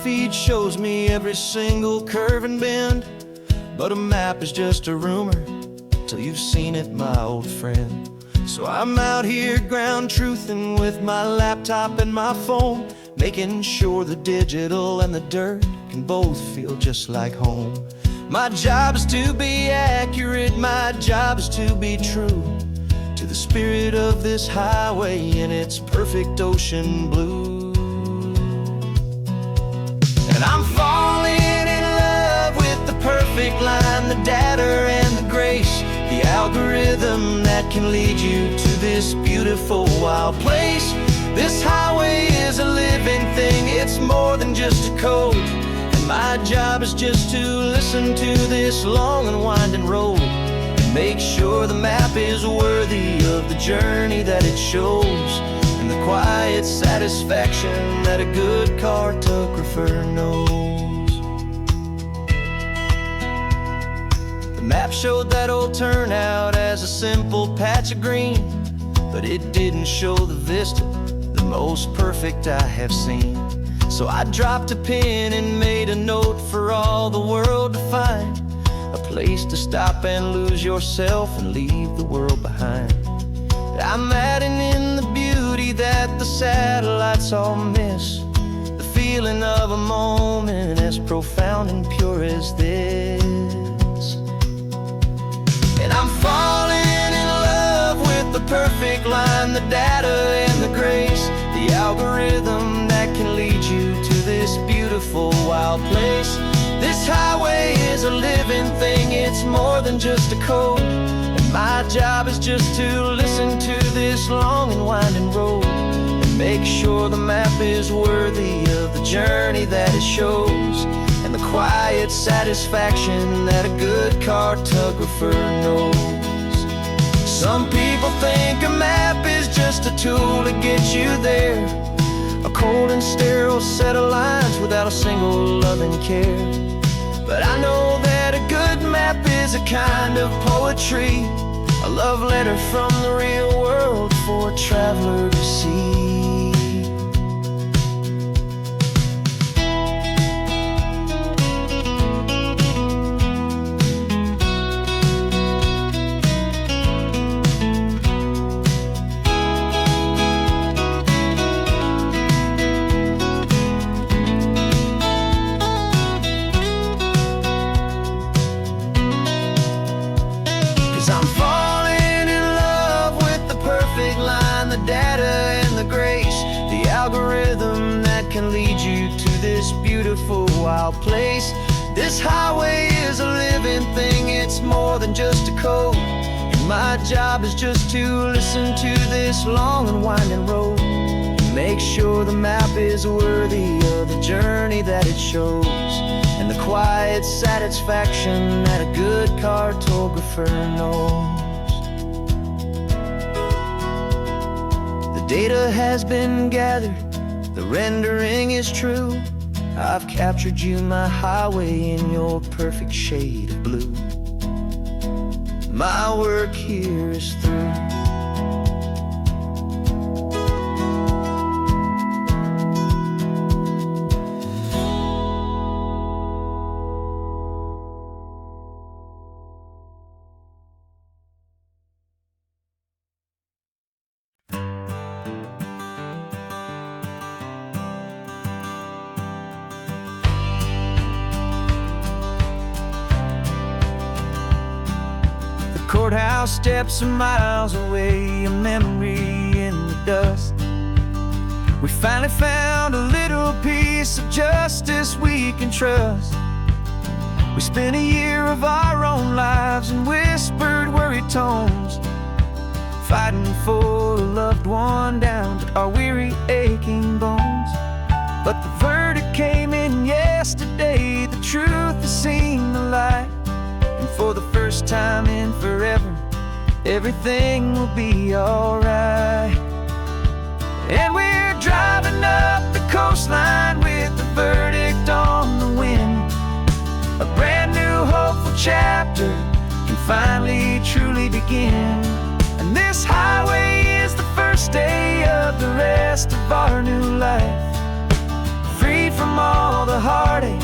feed shows me every single curve and bend, but a map is just a rumor till you've seen it, my old friend. So I'm out here ground truthing with my laptop and my phone, making sure the digital and the dirt can both feel just like home. My job is to be accurate, my job is to be true to the spirit of this highway in its perfect ocean blue. And I'm falling in love with the perfect line, the data and the grace, the algorithm that can lead you to this beautiful wild place. This highway is a living thing, it's more than just a code. And my job is just to listen to this long and winding road and make sure the map is worthy of the journey that it shows, and the quiet satisfaction that a good cartographer knows. The map showed that old turnout as a simple patch of green, but it didn't show the vista, the most perfect I have seen. So I dropped a pin and made a note for all the world to find, a place to stop and lose yourself and leave the world behind. I'm adding in the beauty that the satellites all miss, the feeling of a moment as profound and pure as this. And I'm falling in love with the perfect line, the data and the grace, the algorithm that can lead you to this beautiful wild place. This highway is a living thing, it's more than just a code. And my job is just to listen to this long and winding road and make sure the map is worthy of the journey that it shows, and the quiet satisfaction that a good cartographer knows. Some people think a map is just a tool to get you there, a cold and sterile set of lines without a single loving care. But I know that a good map is a kind of poetry, a love letter from the real world for a traveler to see. I'm falling in love with the perfect line, the data and the grace, the algorithm that can lead you to this beautiful wild place. This highway is a living thing, it's more than just a code. And my job is just to listen to this long and winding road and make sure the map is worthy of the journey that it shows, and the quiet satisfaction that a good cartographer knows. The data has been gathered, the rendering is true. I've captured you, my highway, in your perfect shade of blue. My work here is through. Courthouse steps are miles away, a memory in the dust. We finally found a little piece of justice we can trust. We spent a year of our own lives in whispered, worried tones, fighting for a loved one down to our weary, aching bones. But the verdict came in yesterday, the truth has seen the light. And for the first time in forever, everything will be alright. And we're driving up the coastline with the verdict on the wind. A brand new hopeful chapter can finally truly begin. And this highway is the first day of the rest of our new life, freed from from all the heartache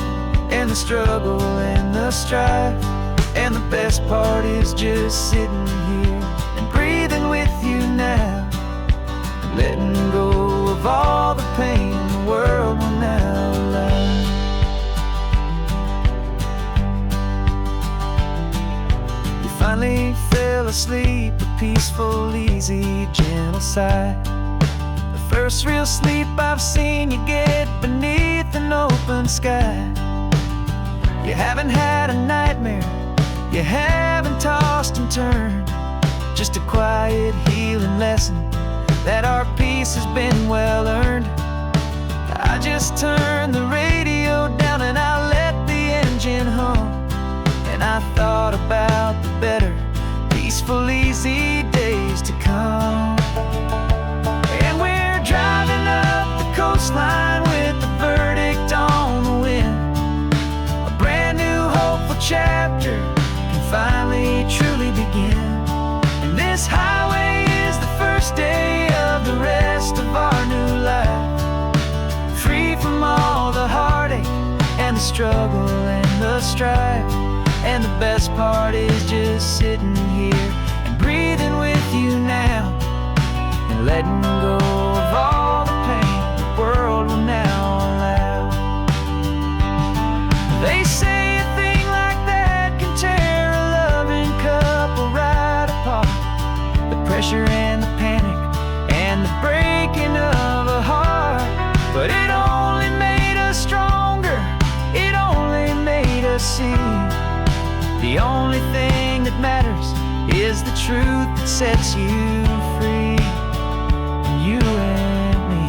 and the struggle and the strife. And the best part is just sitting here and breathing with you now, letting go of all the pain the world will now allow. You finally fell asleep, a peaceful, easy, gentle sigh. The first real sleep I've seen you get beneath an open sky. You haven't had a nightmare, you haven't tossed and turned, just a quiet healing lesson that our peace has been well earned. I just turned the radio down and I let the engine hum, and I thought about the better, peaceful, easy days to come. And we're driving up the coastline with the verdict on the wind. A brand new hopeful chapter can finally truly begin. And this highway is the first day of the rest of our new life, free from all the heartache and the struggle and the strife. And the best part is just sitting here and breathing with you now, and letting go of all the pain the world will now allow. They say a thing like that can tear a loving couple right apart. The pressure and the panic and the breaking of a heart, but it only made us stronger, it only made us see the only thing that matters is the truth that sets you free, you and me.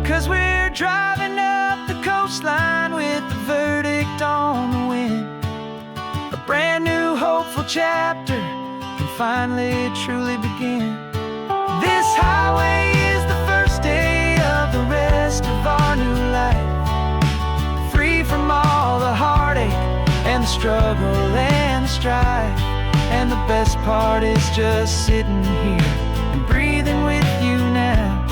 'Cause we're driving up the coastline with the verdict on the wind. A brand new hopeful chapter can finally truly begin. This highway is the first day of the rest of our new life, free from all the heartache and the struggle and the strife. And the best part is just sitting here and breathing with you now,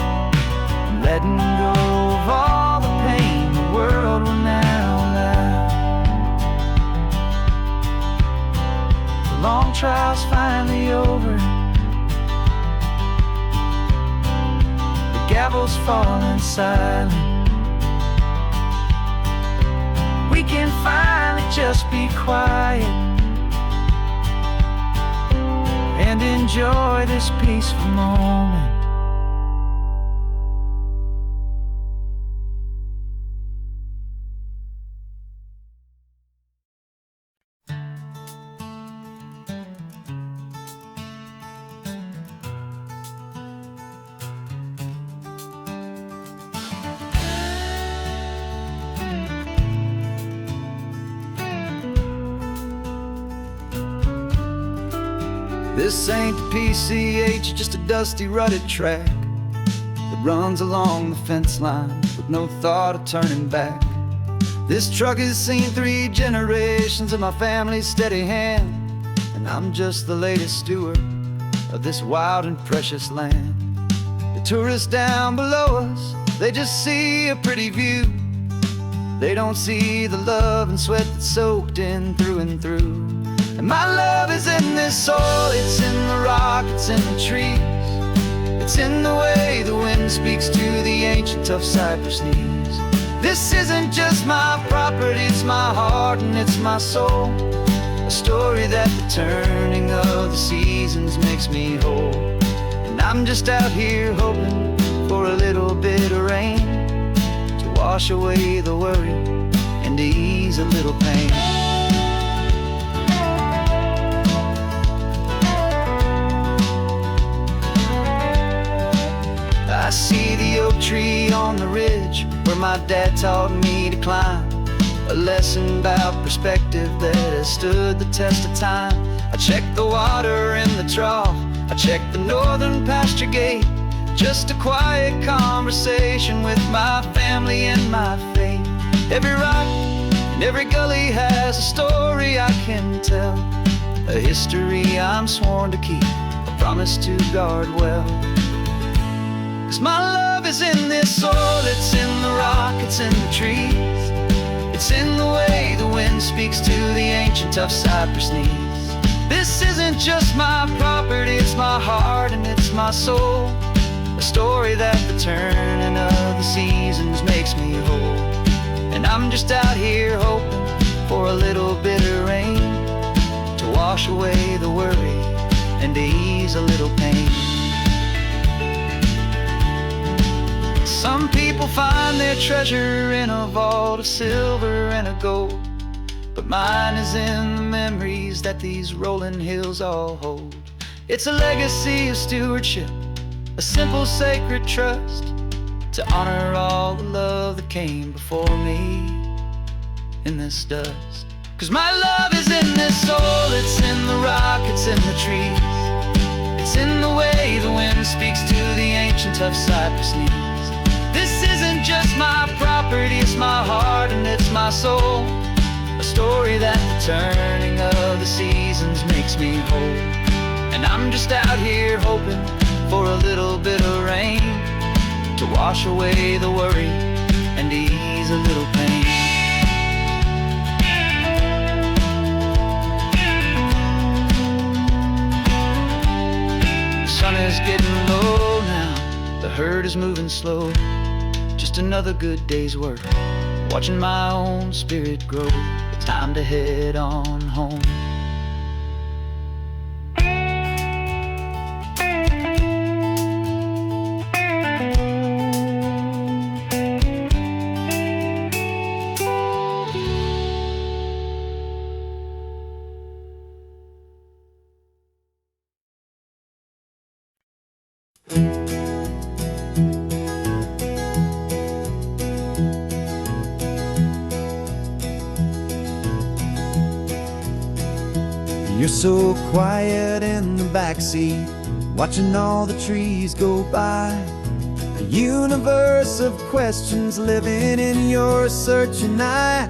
and letting go of all the pain the world will now allow. The long trial's finally over, the gavel's falling silent. We can finally just be quiet and enjoy this peaceful moment. This ain't the PCH, just a dusty, rutted track that runs along the fence line with no thought of turning back. This truck has seen 3 generations of my family's steady hand, and I'm just the latest steward of this wild and precious land. The tourists down below us, they just see a pretty view. They don't see the love and sweat that's soaked in through and through. And my love is in this soil, it's in the rock, it's in the trees. It's in the way the wind speaks to the ancient tough cypress knees. This isn't just my property, it's my heart and it's my soul. A story that the turning of the seasons makes me whole. And I'm just out here hoping for a little bit of rain to wash away the worry and to ease a little pain. I see the oak tree on the ridge where my dad taught me to climb, a lesson about perspective that has stood the test of time. I check the water in the trough, I check the northern pasture gate, just a quiet conversation with my family and my faith. Every rock and every gully has a story I can tell, a history I'm sworn to keep, a promise to guard well. 'Cause my love is in this soil, it's in the rock, it's in the trees. It's in the way the wind speaks to the ancient tough cypress knees. This isn't just my property, it's my heart and it's my soul. A story that the turning of the seasons makes me whole. And I'm just out here hoping for a little bit of rain to wash away the worry and to ease a little pain. Some people find their treasure in a vault of silver and a gold, but mine is in the memories that these rolling hills all hold. It's a legacy of stewardship, a simple sacred trust, to honor all the love that came before me in this dust. 'Cause my love is in this soul, it's in the rock, it's in the trees. It's in the way the wind speaks to the ancient tough cypress knees. This isn't just my property, it's my heart and it's my soul. A story that the turning of the seasons makes me whole. And I'm just out here hoping for a little bit of rain to wash away the worry and ease a little pain. The sun is getting low now, the herd is moving slow. Just another good day's work, watching my own spirit grow. It's time to head on home. You're so quiet in the backseat, watching all the trees go by. A universe of questions living in your searching eye.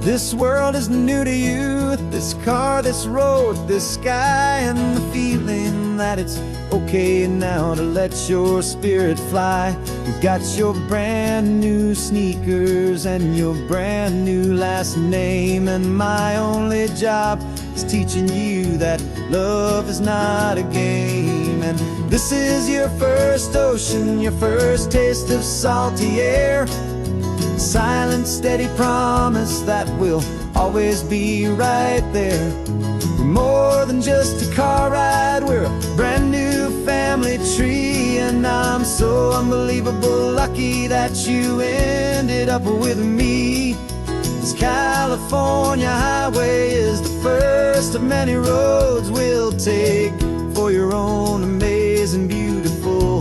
This world is new to you, this car, this road, this sky, and the feeling that it's okay now to let your spirit fly. You've got your brand new sneakers and your brand new last name, and my only job is teaching you that love is not a game. And this is your first ocean, your first taste of salty air. Silent, steady promise that we'll always be right there. We're more than just a car ride, we're a brand new family tree. And I'm so unbelievable lucky that you ended up with me. This California highway is the first of many roads we'll take for your own amazing, beautiful,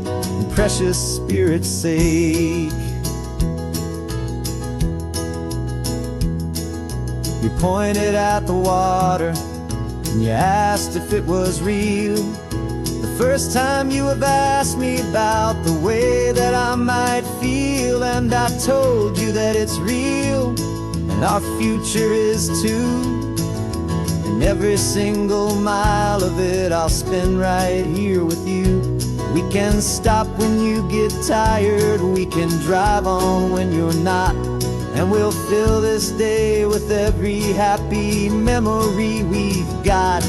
and precious spirit's sake. You pointed at the water and you asked if it was real. The first time you have asked me about the way that I might feel, and I told you that it's real and our future is too. And every single mile of it I'll spend right here with you. We can stop when you get tired, we can drive on when you're not, and we'll fill this day with every happy memory we've got.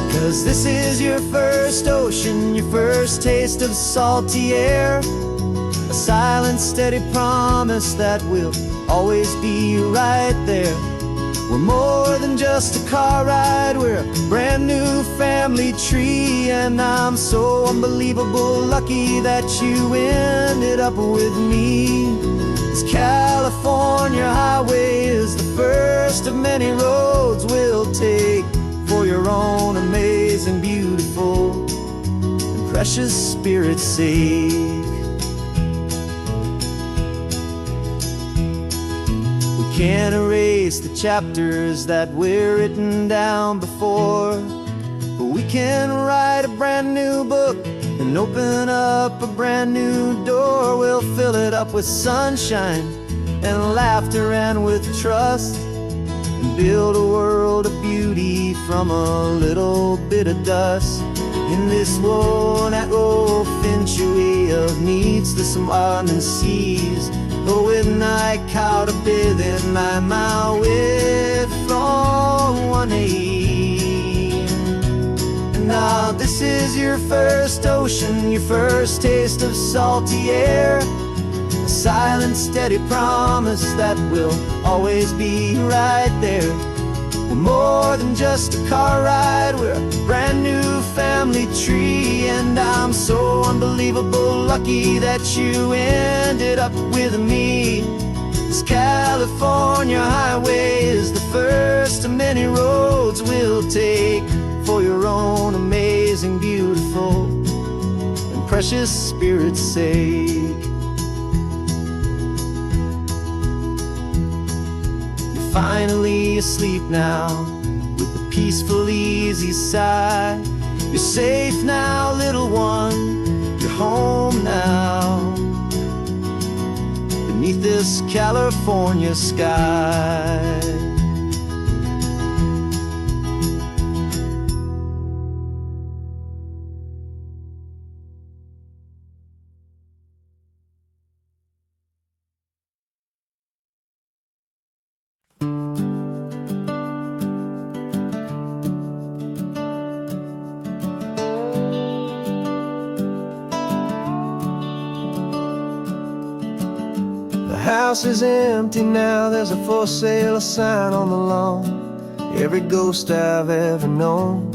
'Cause this is your first ocean, your first taste of salty air. A silent, steady promise that we'll always be right there. We're more than just a car ride, we're a brand new family tree. And I'm so unbelievable lucky that you ended up with me. This California highway is the first of many roads we'll take for your own amazing, beautiful, and precious spirit's sake. We can't erase the chapters that were written down before, but we can write a brand new book and open up a brand new door. We'll fill it up with sunshine and laughter and with trust, and build a world of beauty from a little bit of dust. In this one-at-row century of needless wandering seas. Oh, with night caught a bit in my mouth with from 180. And now this is your first ocean, your first taste of salty air. A silent, steady promise that we'll always be right there. We're more than just a car ride, we're a brand new family tree. And I'm so unbelievable lucky that you ended up with me. This California highway is the first of many roads we'll take for your own amazing, beautiful, and precious spirit's sake. Finally asleep now, with a peaceful, easy sigh. You're safe now, little one, you're home now, beneath this California sky. The house is empty now, there's a for sale sign on the lawn. Every ghost I've ever known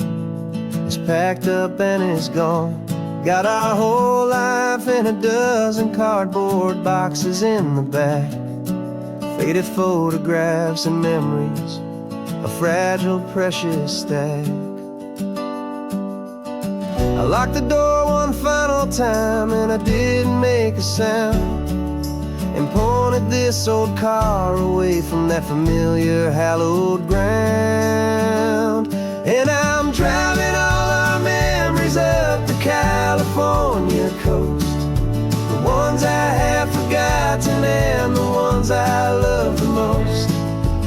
is packed up and is gone. Got our whole life in a dozen cardboard boxes in the back. Faded photographs and memories, a fragile, precious stack. I locked the door one final time and I didn't make a sound, and pointed this old car away from that familiar hallowed ground. And I'm driving all our memories up the California coast, the ones I have forgotten and the ones I love the most.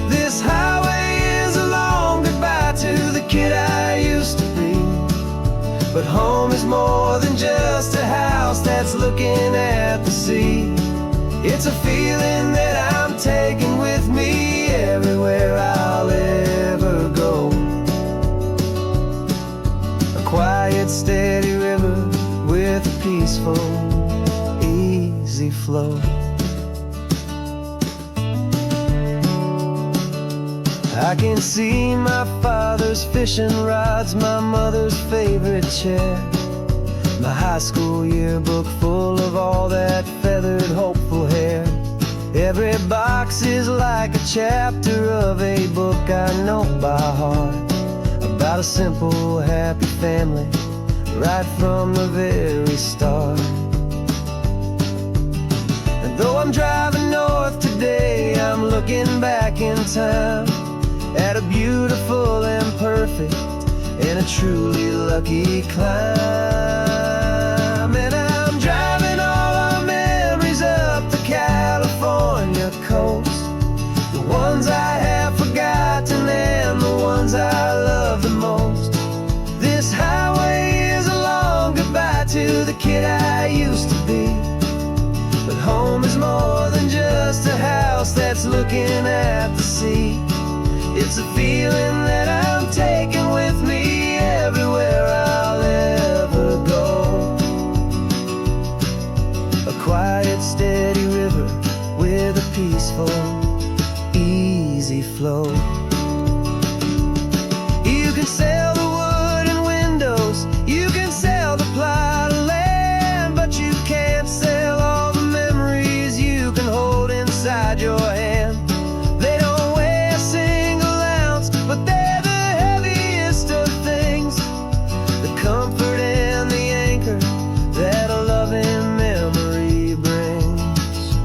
This highway is a long goodbye to the kid I used to be. But home is more than just a house that's looking at the sea. It's a feeling that I'm taking with me everywhere I'll ever go. A quiet, steady river with a peaceful, easy flow. I can see my father's fishing rods, my mother's favorite chair, my high school yearbook full of all that feathered, hopeful hair. Every box is like a chapter of a book I know by heart, about a simple, happy family right from the very start. And though I'm driving north today, I'm looking back in time at a beautiful and perfect and a truly lucky climb. And I'm driving all our memories up the California coast, the ones I have forgotten and the ones I love the most. This highway is a long goodbye to the kid I used to be. But home is more than just a house that's looking at the sea. It's a feeling that I'm taking with me everywhere I'll ever go. A quiet, steady river with a peaceful, easy flow. You can sell the wood and windows, you can sell the plot of land, but you can't sell all the memories you can hold inside your hand. They don't weigh a single ounce, but they're the heaviest of things, the comfort and the anchor that a loving memory brings.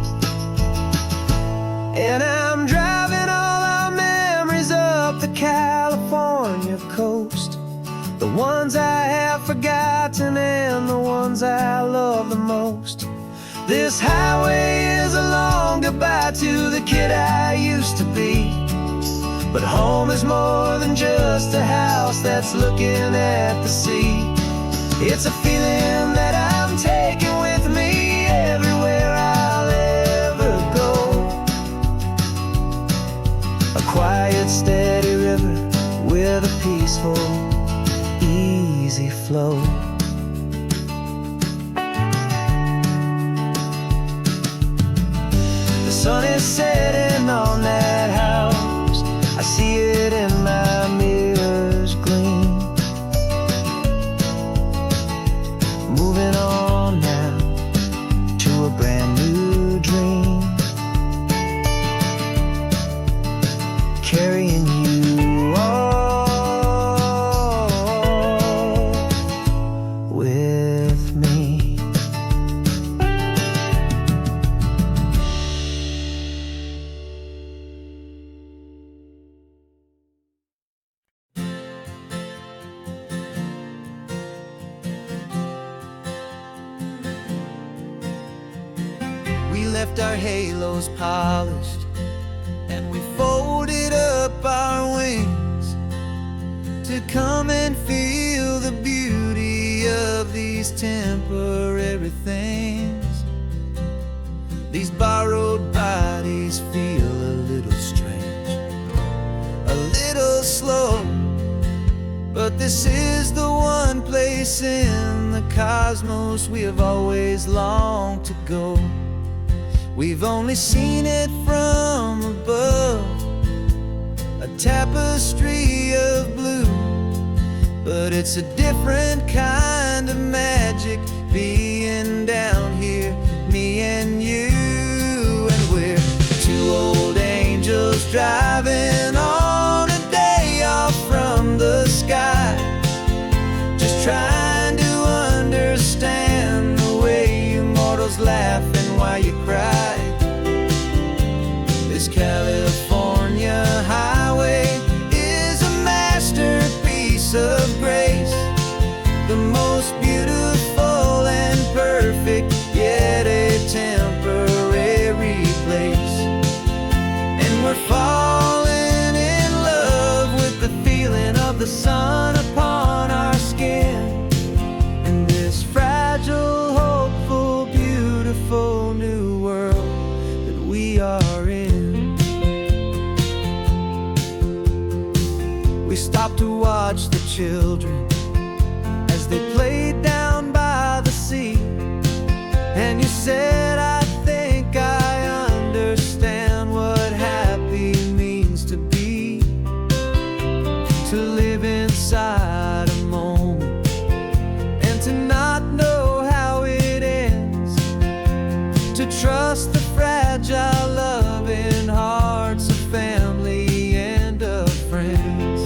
And I'm driving all our memories up the California coast, the ones I have forgotten and the ones I love the most. This highway is a long goodbye to the kid I used to be. But home is more than just a house that's looking at the sea. It's a feeling that I'm taking peaceful, easy flow. The sun is setting on that house. I see it in my mirror's gleam. Moving on now to a brand new dream. Carrying you all with me. We left our halos polished, and we folded up our wings to come and feel the beauty of these temporary things. These borrowed bodies feel a little strange, a little slow, but this is the one place in the cosmos we have always longed to go. We've only seen it from above, a tapestry of blue, but it's a different kind of magic being down here, me and you. And we're two old angels driving on a day off from the sky, just trying to understand the way you mortals laugh and why you cry. This California highway is a masterpiece of grace, the most beautiful and perfect, yet a temporary place. And we're falling in love with the feeling of the sun upon our skin, in this fragile, hopeful, beautiful new world that we are in. We stopped to watch the children as they played down by the sea, and you said, I think I understand what happy means to be, to live inside a moment and to not know how it ends, to trust the fragile loving hearts of family and of friends,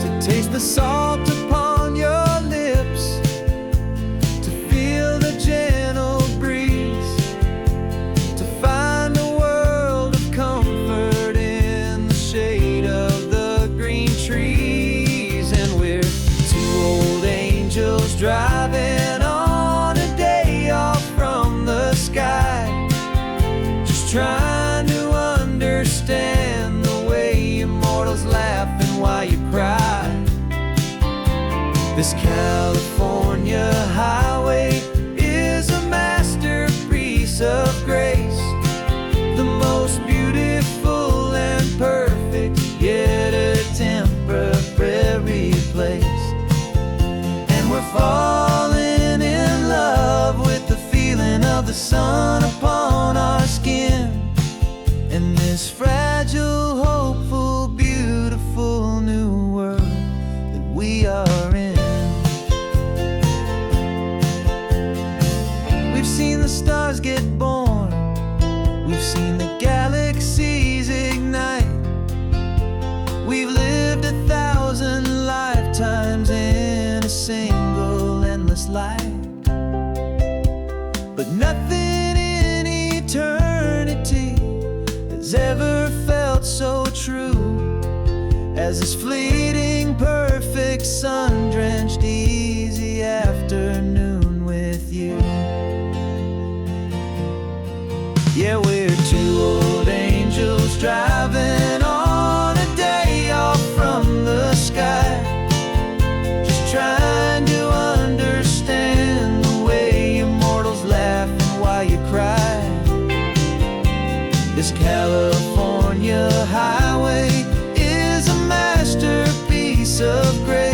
to taste the salt upon your lips, to feel the gentle breeze, to find a world of comfort in the shade of the green trees. And we're two old angels driving on a day off from the sky, just trying to understand the way immortals laugh and why you cry. This California highway is a masterpiece of grace, the most beautiful and perfect, yet a temporary place. And we're falling in love with the feeling of the sun upon our skin, in this fragile, hopeful, beautiful new world that we are in. We've seen the stars get born, we've seen the galaxies ignite, we've lived 1,000 lifetimes in a single endless life, but nothing in eternity has ever felt so true as this fleeting, perfect, sun-drenched, easy afternoon with you. Yeah, we're two old angels driving on a day off from the sky, just trying to understand the way immortals laugh and why you cry. This California highway is a masterpiece of grace,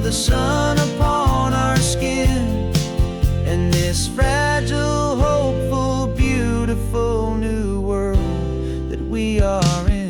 the sun upon our skin, and this fragile, hopeful, beautiful new world that we are in.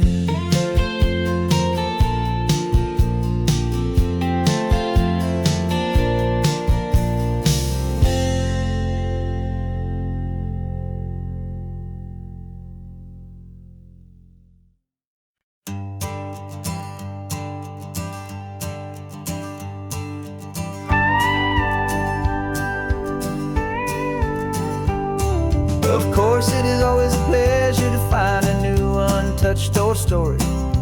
Of course, it is always a pleasure to find a new untouched old story.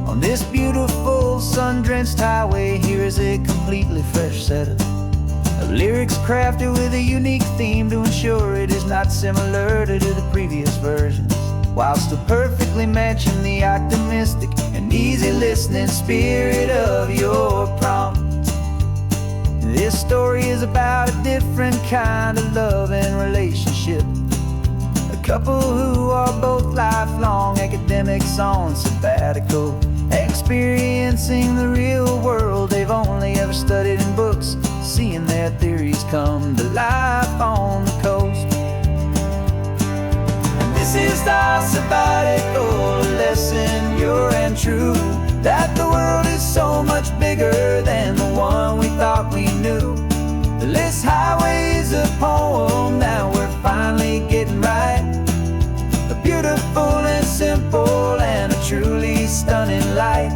On this beautiful sun-drenched highway, here is a completely fresh set of lyrics crafted with a unique theme to ensure it is not similar to the previous versions, while still perfectly matching the optimistic and easy listening spirit of your prompt. This story is about a different kind of love and relationship. A couple who are both lifelong academics on sabbatical, experiencing the real world they've only ever studied in books, seeing their theories come to life on the coast. And this is our sabbatical lesson, pure and true, that the world is so much bigger than the one we thought we knew. This highway is a poem that we're finally getting right. A beautiful and simple and a truly stunning light.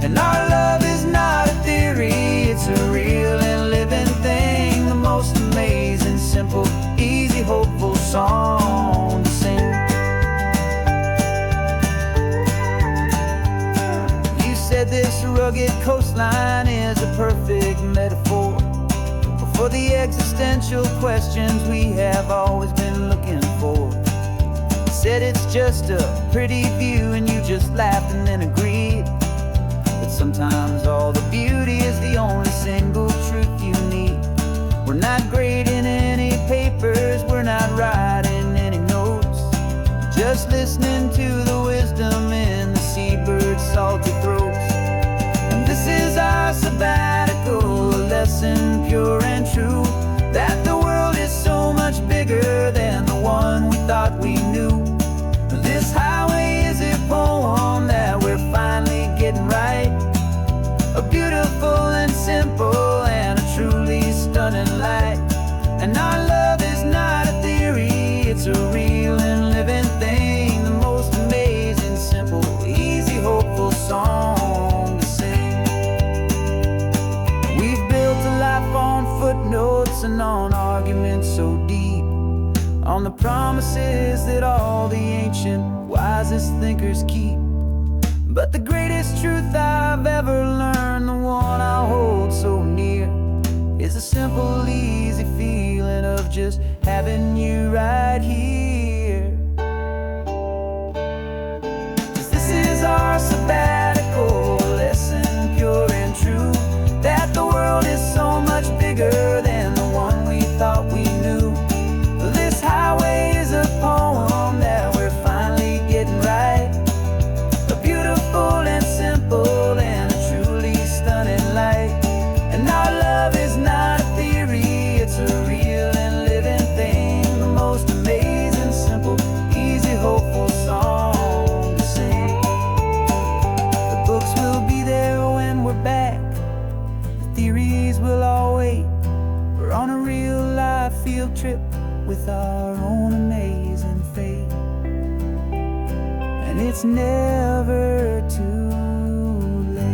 And our love is not a theory, it's a real and living thing. The most amazing, simple, easy, hopeful song to sing. You said this rugged coastline is a perfect metaphor for the existential questions we have always been looking for. Said it's just a pretty view and you just laughed and then agreed. But sometimes all the beauty is the only single truth you need. We're not grading any papers, we're not writing any notes, just listening to the wisdom in the seabird's salty throats. And this is our sabbatical lesson, pure and true, that the world is so much bigger than the one we thought we knew. This highway is a poem that we're finally getting right. A beautiful and simple and a truly stunning light. And our love is not a theory, it's a real and living thing. The most amazing, simple, easy, hopeful song to sing. We've built a life on footnotes and on arguments so deep, on the promises that all the ancient, wisest thinkers keep. But the greatest truth I've ever learned, the one I hold so near, is a simple, easy feeling of just having you right here. 'Cause this is our sabbatical lesson, pure and true, that the world is so much bigger than the one we thought we knew. This highway is a poem that we're finally getting right. A beautiful and simple and a truly stunning light. And our love is not a theory, it's a real and living thing. The most amazing, simple, easy, hopeful song to sing. The books will be there when we're back, the theories will all wait. We're on a real life field trip with our own amazing fate. And it's never too late.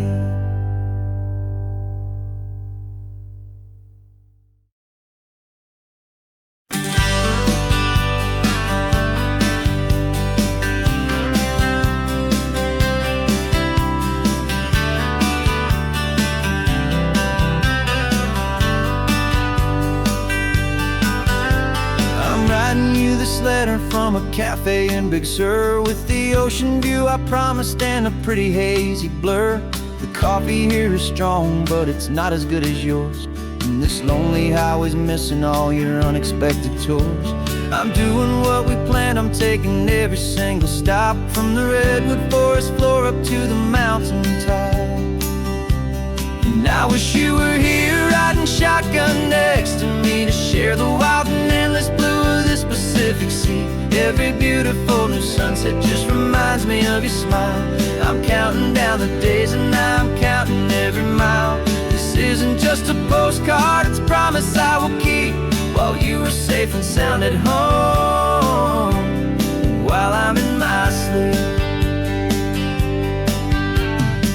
I'm writing you this letter from a cafe in Big Sur, with the ocean view I promised and a pretty hazy blur. The coffee here is strong, but it's not as good as yours. And this lonely highway's missing all your unexpected tours. I'm doing what we planned, I'm taking every single stop, from the redwood forest floor up to the mountain top. And I wish you were here right Every beautiful new sunset just reminds me of your smile. I'm counting down the days and I'm counting every mile. This isn't just a postcard, it's a promise I will keep, while you are safe and sound at home, while I'm in my sleep.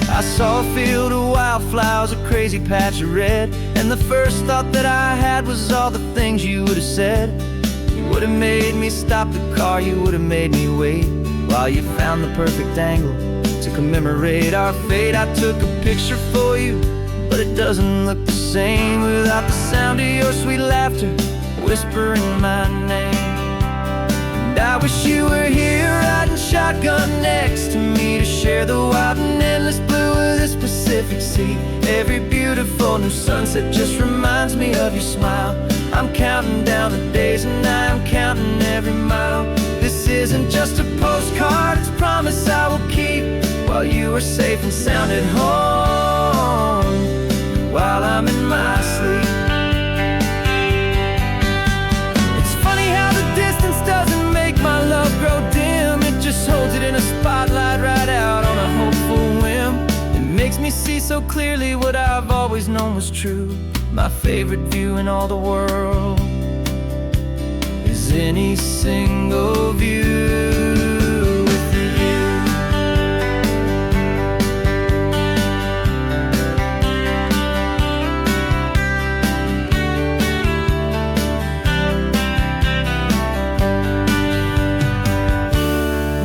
I saw a field of wildflowers, a crazy patch of red, and the first thought that I had was all the things you would have said. You would have made me stop the car, you would have made me wait, while you found the perfect angle to commemorate our fate. I took a picture for you, but it doesn't look the same without the sound of your sweet laughter whispering my name. And I wish you were here riding shotgun next to me to share the wild and endless blue of this Pacific Sea. Every beautiful new sunset just reminds me of your smile. I'm counting down the days and I'm counting every mile. This isn't just a postcard, it's a promise I will keep, while you are safe and sound at home, while I'm in my sleep. It's funny how the distance doesn't make my love grow dim. It just holds it in a spotlight right out on a hopeful whim. It makes me see so clearly what I've always known was true. My favorite view in all the world is any single view with you.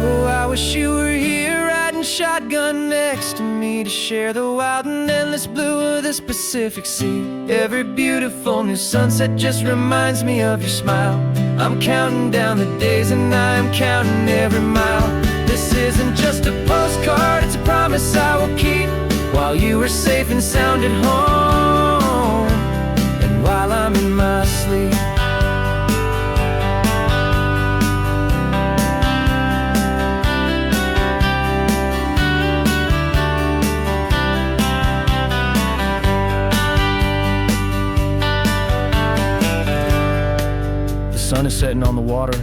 Oh, I wish you were here riding shotgun next to me to share the wild and endless blue of this Pacific Sea. Every beautiful new sunset just reminds me of your smile. I'm counting down the days and I'm counting every mile. This isn't just a postcard, it's a promise I will keep, while you are safe and sound at home, and while I'm in my sleep. The sun is setting on the water.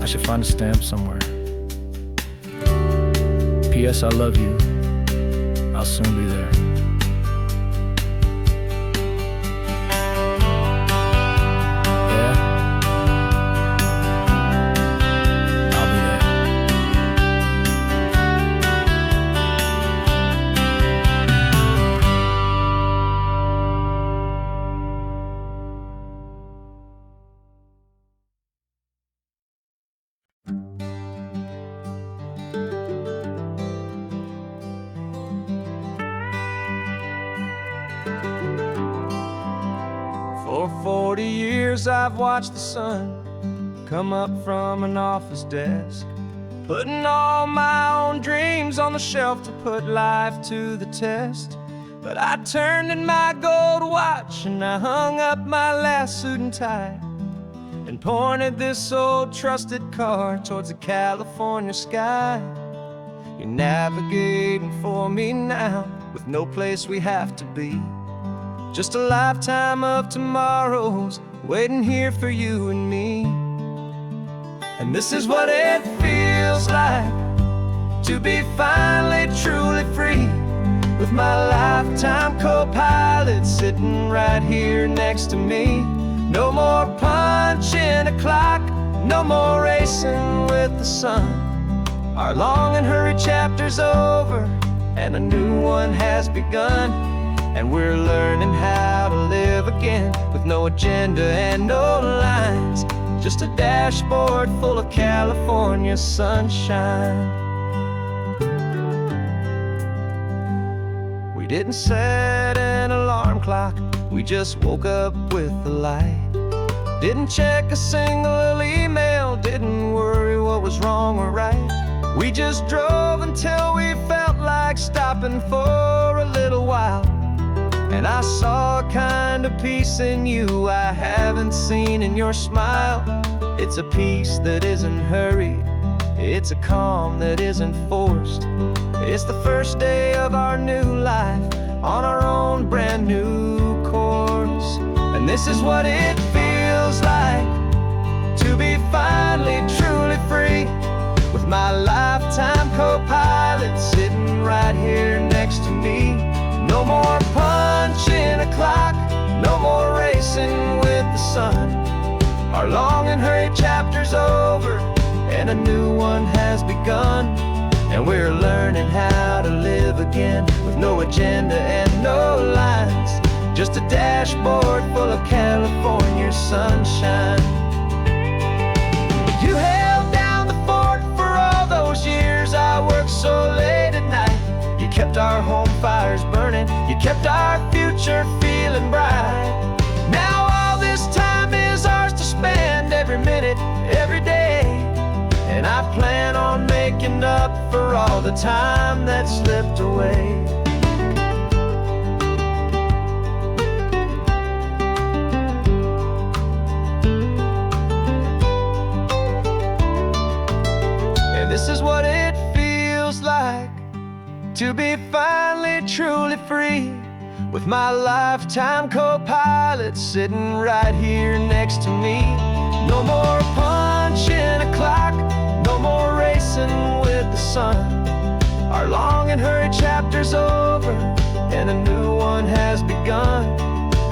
I should find a stamp somewhere. P.S. I love you. I'll soon be there. Yeah? I'll be there. For 40 years I've watched the sun come up from an office desk, putting all my own dreams on the shelf to put life to the test. But I turned in my gold watch and I hung up my last suit and tie, and pointed this old trusted car towards the California sky. You're navigating for me now, with no place we have to be, just a lifetime of tomorrows waiting here for you and me. And this is what it feels like to be finally truly free, with my lifetime co-pilot sitting right here next to me. No more punching a clock, no more racing with the sun. Our long and hurried chapter's over and a new one has begun, and we're learning how to live again, with no agenda and no lines, just a dashboard full of California sunshine. We didn't set an alarm clock, we just woke up with the light. Didn't check a single email, didn't worry what was wrong or right. We just drove until we felt like stopping for a little while. And I saw a kind of peace in you I haven't seen in your smile. It's a peace that isn't hurried, it's a calm that isn't forced. It's the first day of our new life on our own brand new course. And this is what it feels like to to be finally truly free, with my lifetime co-pilot sitting right here next to me. No more punching a clock, no more racing with the sun. Our long and hurried chapter's over, and a new one has begun. And we're learning how to live again, with no agenda and no lines, just a dashboard full of California sunshine. You held down the fort for all those years I worked so late at night. You kept our home fires burning, you kept our future feeling bright. Now all this time is ours to spend, every minute, every day. And I plan on making up for all the time that slipped away. And this is what it feels like to be finally truly free, with my lifetime co-pilot sitting right here next to me. No more punching a clock, no more racing with the sun. Our long and hurried chapter's over, and a new one has begun.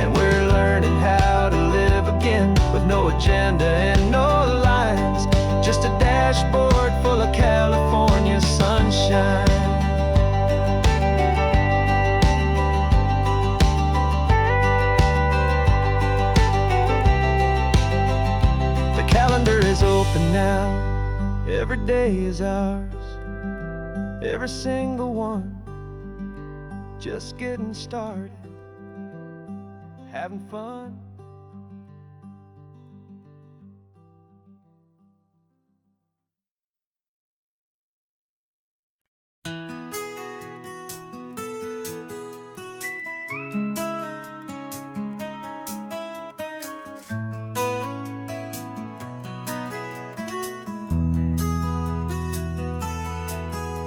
And we're learning how to live again, with no agenda and no lines, just a dashboard full of California sunshine. The calendar is open now, every day is ours, every single one, just getting started, having fun.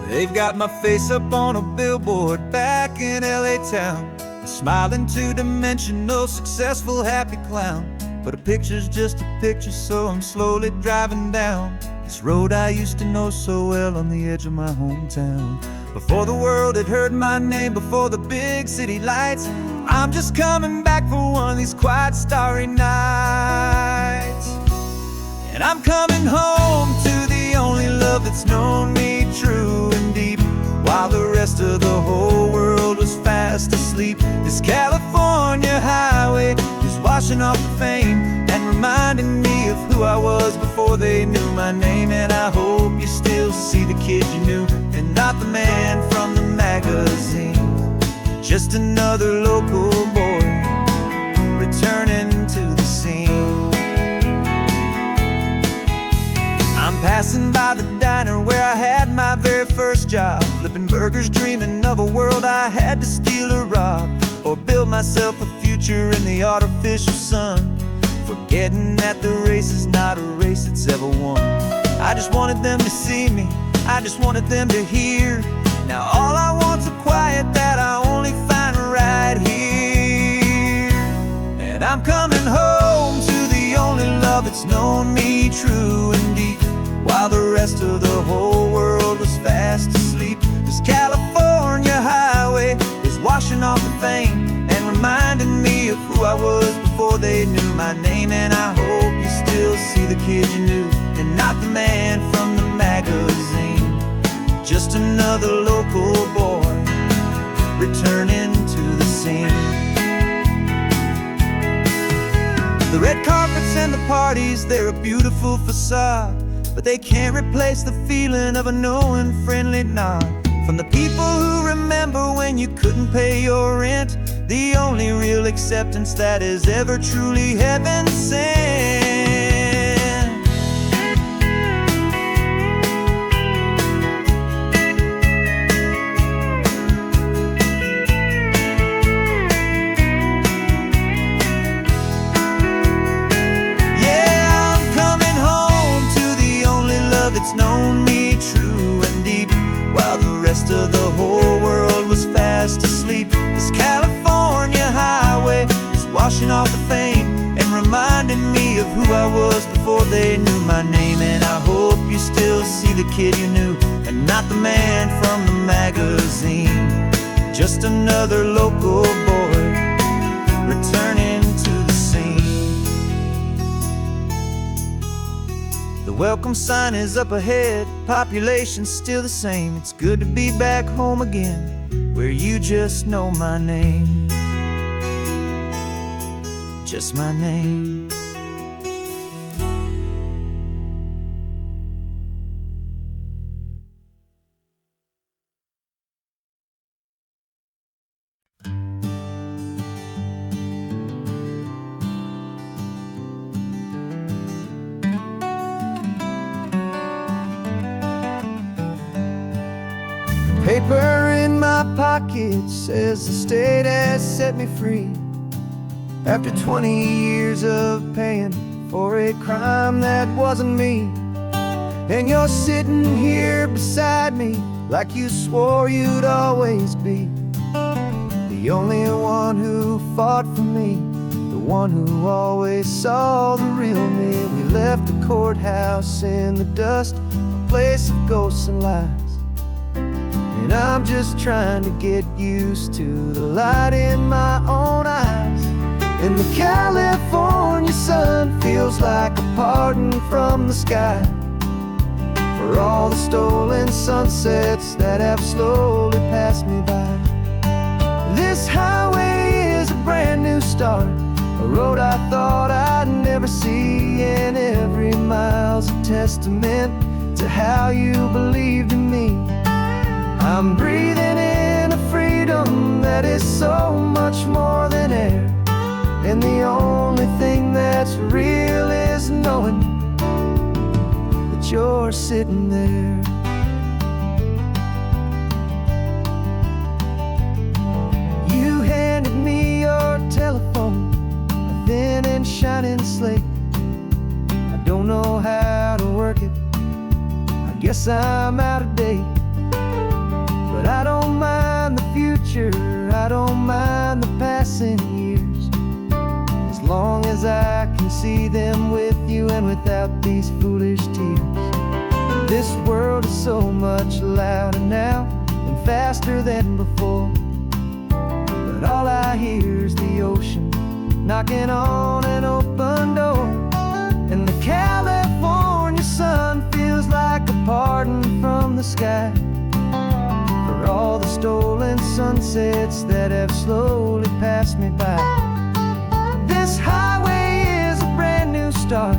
They've got my face up on a billboard back in LA town, smiling two-dimensional, successful, happy clown. But a picture's just a picture, so I'm slowly driving down this road I used to know so well on the edge of my hometown. Before the world had heard my name, before the big city lights, I'm just coming back for one of these quiet, starry nights. And I'm coming home to the only love that's known me true and deep, while the rest of the whole world was fast asleep. This California highway is washing off the fame and reminding me of who I was before they knew my name. And I hope you still see the kid you knew, and not the man from the magazine. Just another local boy returning to the scene. I'm passing by the diner where I had my very first job, flipping burgers, dreaming of a world I had to steal or rob, or build myself a future in the artificial sun, forgetting that the race is not a race that's ever won. I just wanted them to see me, I just wanted them to hear. Now all I want's a quiet that I only find right here. And I'm coming home to the only love that's known me true and deep, while the rest of the whole world was fast asleep. This California highway is washing off the fame and reminding me of who I was before they knew my name. And I hope you still see the kid you knew, and not the man from the magazine. Just another local boy returning to the scene. The red carpets and the parties, they're a beautiful facade, but they can't replace the feeling of a knowing, friendly nod from the people who remember when you couldn't pay your rent. The only real acceptance that is ever truly heaven sent. Yeah, I'm coming home to the only love that's known me true and deep, while the rest of the whole world was fast asleep. This California highway is washing off the fame and reminding me of who I was before they knew my name. And I hope you still see the kid you knew, and not the man from the magazine. Just another local boy returning to the scene. The welcome sign is up ahead, population's still the same. It's good to be back home again, where you just know my name. Just my name. Paper in my pocket says the state has set me free, after 20 years of paying for a crime that wasn't me. And you're sitting here beside me like you swore you'd always be, the only one who fought for me, the one who always saw the real me. We left the courthouse in the dust, a place of ghosts and lies. And I'm just trying to get used to the light in my own eyes. And the California sun feels like a pardon from the sky for all the stolen sunsets that have slowly passed me by. This highway is a brand new start, a road I thought I'd never see, and every mile's a testament to how you believed in me. I'm breathing in a freedom that is so much more than air, and the only thing that's real is knowing that you're sitting there. You handed me your telephone, a thin and shining slate. I don't know how to work it, I guess I'm out of date. But I don't mind the future, I don't mind the passing years, as long as I can see them with you and without these foolish tears. This world is so much louder now and faster than before, but all I hear is the ocean knocking on an open door. And the California sun feels like a pardon from the sky for all the stolen sunsets that have slowly passed me by. This highway is a brand new start,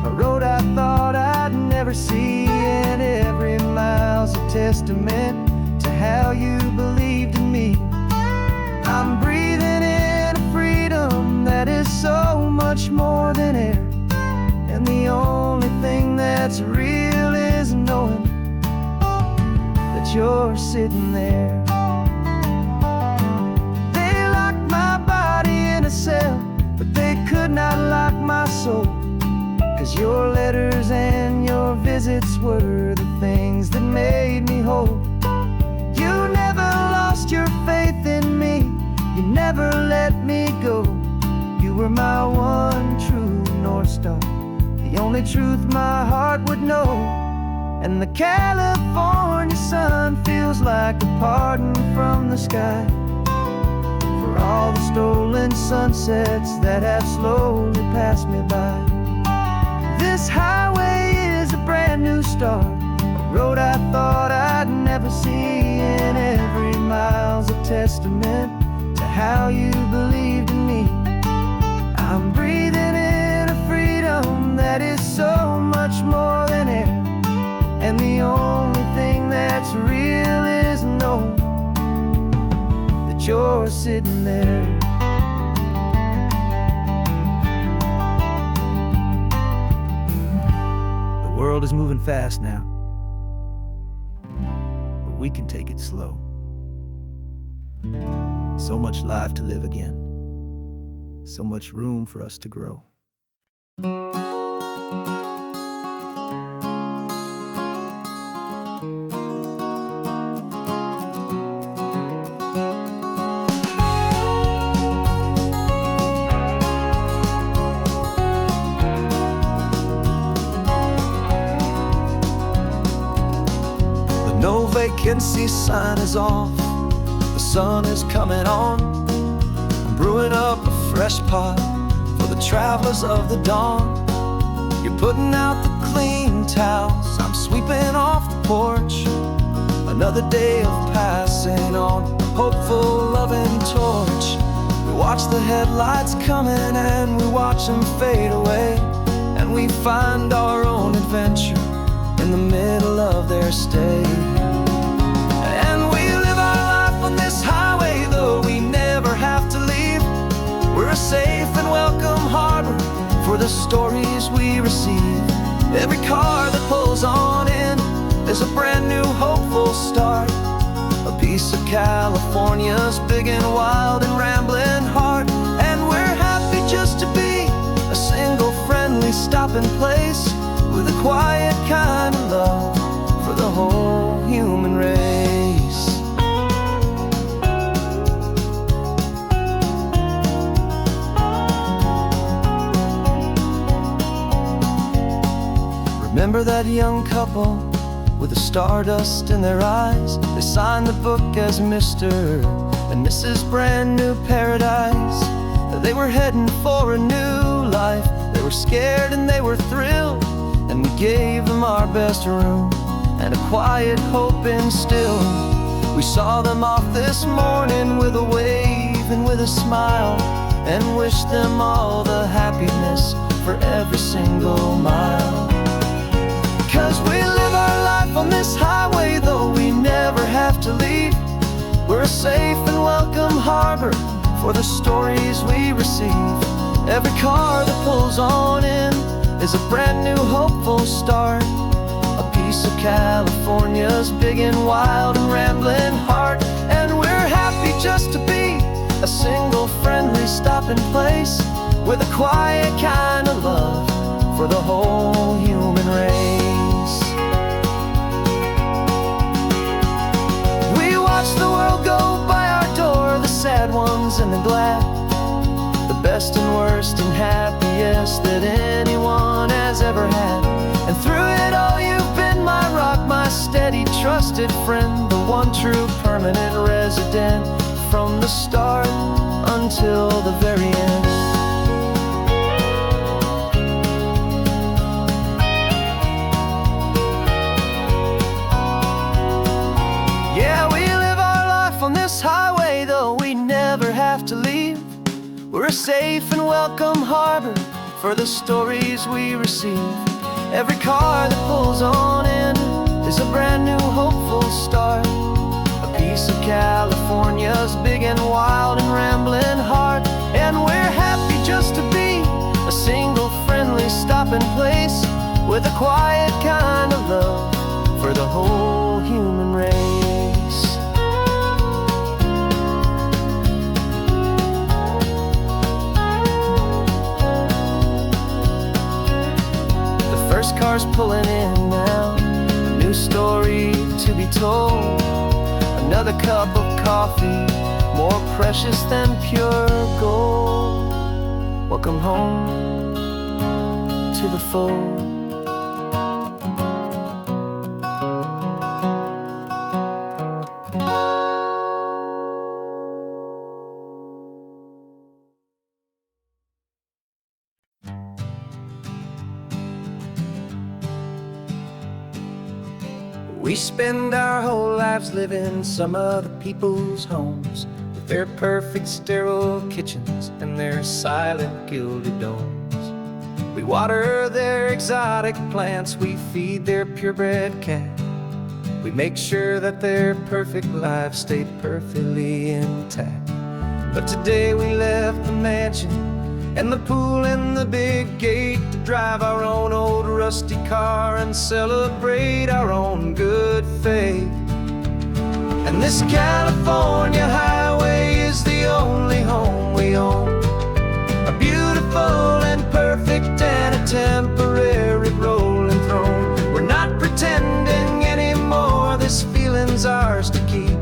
a road I thought I'd never see, and every mile's a testament to how you believed in me. I'm breathing in a freedom that is so much more than air, and the only thing that's real is knowing that you're sitting there. They locked my body in a cell, but they could not lock my soul, 'cause your letters and your visits were the things that made me whole. You never lost your faith in me, you never let me go. You were my one true North Star, the only truth my heart would know. And the California sun feels like a pardon from the sky for all the stolen sunsets that have slowly passed me by. This highway is a brand new start, a road I thought I'd never see, and every mile's a testament to how you believed in me. I'm breathing in a freedom that is so much more than air, and the only thing that's real is knowing that you're sitting there. The world is moving fast now, but we can take it slow. So much life to live again, so much room for us to grow. can see sign is off, the sun is coming on. I'm brewing up a fresh pot for the travelers of the dawn. You're putting out the clean towels, I'm sweeping off the porch. Another day of passing on, a hopeful, loving torch. We watch the headlights coming and we watch them fade away, and we find our own adventure in the middle of their stay. And we live our life on this highway, though we never have to leave. We're a safe and welcome harbor for the stories we receive. Every car that pulls on in is a brand new hopeful start, a piece of California's big and wild and rambling heart. And we're happy just to be a single friendly stopping place, with a quiet kind of love for the whole human race. Remember that young couple with the stardust in their eyes? They signed the book as Mr. and Mrs. Brand New Paradise. They were heading for a new life. They were scared and they were thrilled, and we gave them our best room and a quiet hope instilled. We saw them off this morning with a wave and with a smile, and wished them all the happiness for every single mile. 'Cause we live our life on this highway, though we never have to leave. We're a safe and welcome harbor for the stories we receive. Every car that pulls on in is a brand new hopeful start, a piece of California's big and wild and rambling heart. And we're happy just to be a single friendly stopping place, with a quiet kind of love for the whole human race. We watch the world go by our door, the sad ones and the glad, the best and worst and happiest that anyone has ever had. And through it all you've been my rock, my steady trusted friend, the one true permanent resident, from the start until the very end. Yeah, we live our life on this highway, though we never have to leave. We're a safe and welcome harbor for the stories we receive. Every car that pulls on in is a brand new hopeful start, a piece of California's big and wild and rambling heart. And we're happy just to be a single friendly stopping place, with a quiet kind of love for the whole human race. Cars pulling in now, a new story to be told. Another cup of coffee, more precious than pure gold. Welcome home to the fold. We spend our whole lives living some other people's homes, with their perfect sterile kitchens and their silent gilded domes. We water their exotic plants, we feed their purebred cat. We make sure that their perfect lives stay perfectly intact. But today we left the mansion and the pool and the big gate to drive our own old rusty car and celebrate our own good faith. And this California highway is the only home we own, a beautiful and perfect and a temporary rolling throne. We're not pretending anymore, this feeling's ours to keep,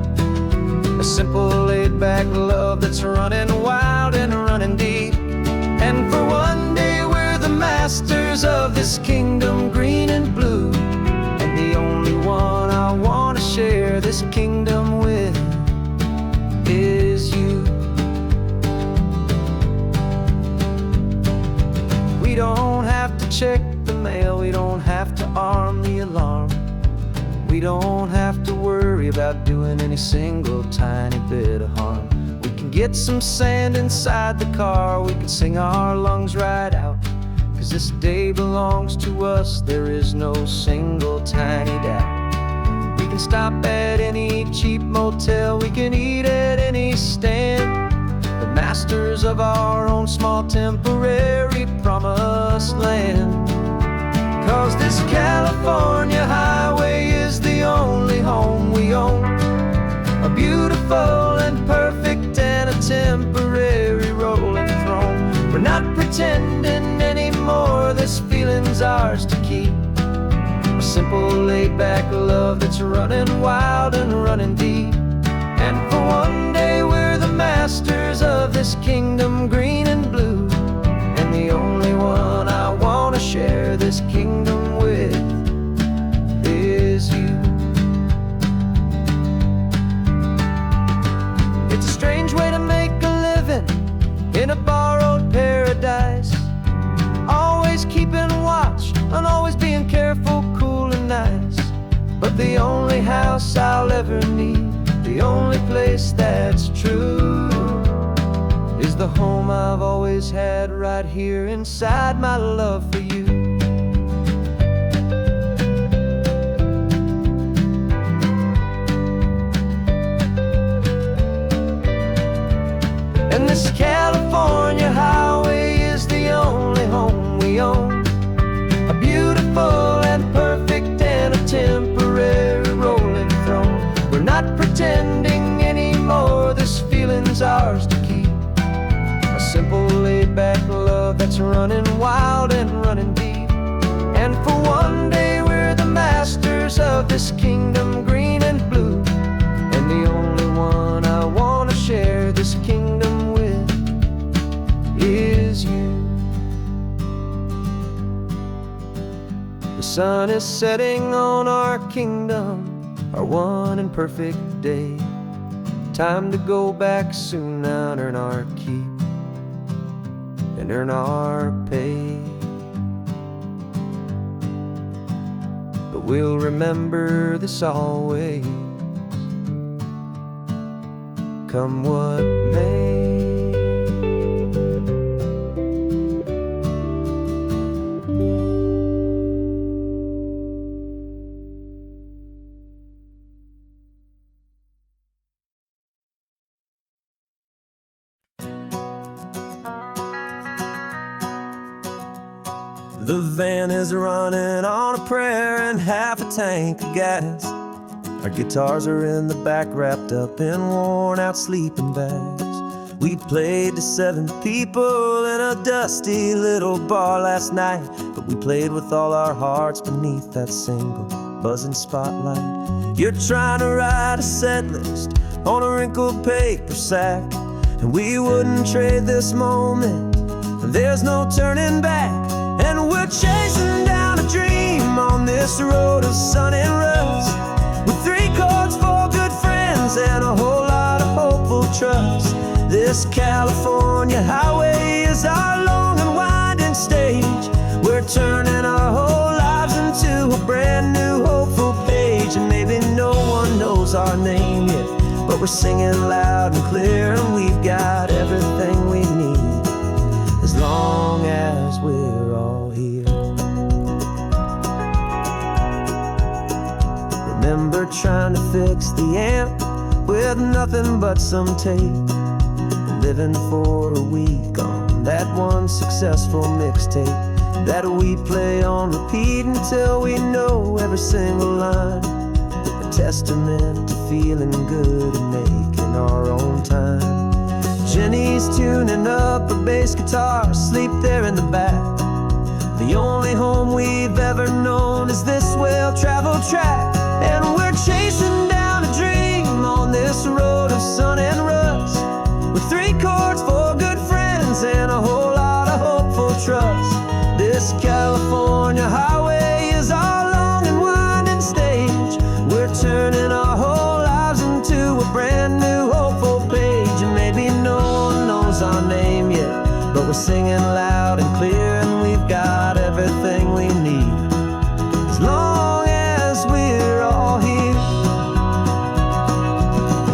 a simple laid-back love that's running wild and running deep. And for one day we're the masters of this kingdom green and blue, and the only one I want to share this check the mail, we don't have to arm the alarm. We don't have to worry about doing any single tiny bit of harm. We can get some sand inside the car, we can sing our lungs right out. 'Cause this day belongs to us, there is no single tiny doubt. We can stop at any cheap motel, we can eat at any stand. The masters of our own small temporary promised land. 'Cause this California highway is the only home we own. A beautiful and perfect and a temporary rolling throne. We're not pretending anymore, this feeling's ours to keep. A simple laid-back love that's running wild and running deep. And for one day we're the masters of this kingdom green and blue. And the only one I wanna share this kingdom with is you. It's a strange way to make a living in a borrowed paradise. Always keeping watch and always being careful, cool and nice. But the only house I'll ever need, the only place that's true, is the home I've always had right here inside my love for you. And this California highway is the only home we own. A beautiful and perfect and a temporary rolling throne. We're not pretending anymore, this feeling's ours to keep. A simple laid-back love that's running wild and running deep. And for one day we're the masters of this kingdom green and blue. And the only one I wanna share this kingdom with is you. The sun is setting on our kingdom, our one and perfect day. Time to go back soon now and earn our keep and earn our pay. But we'll remember this always, come what may. The van is running on a prayer and half a tank of gas. Our guitars are in the back, wrapped up in worn-out sleeping bags. We played to 7 people in a dusty little bar last night, but we played with all our hearts beneath that single buzzing spotlight. You're trying to write a set list on a wrinkled paper sack, and we wouldn't trade this moment. There's no turning back. And we're chasing down a dream on this road of sun and rust, with 3 chords, 4 good friends, and a whole lot of hopeful trust. This California highway is our long and winding stage. We're turning our whole lives into a brand new hopeful page. And maybe no one knows our name yet, but we're singing loud and clear, and we've got everything we need, as long as we're all here. Remember trying to fix the amp with nothing but some tape, living for a week on that one successful mixtape that we play on repeat until we know every single line. A testament to feeling good and making our own time. Jenny's tuning up her bass guitar, asleep there in the back. The only home we've ever known is this well-traveled track. And we're chasing down a dream on this road of sun and rust, with 3 chords, 4 good friends, and a whole lot of hopeful trust. This California highway is our long and winding stage. We're turning our whole lives into a brand new hopeful page. And maybe no one knows our name yet, but we're singing loud and clear, and we've got everything everything we need, as long as we're all here.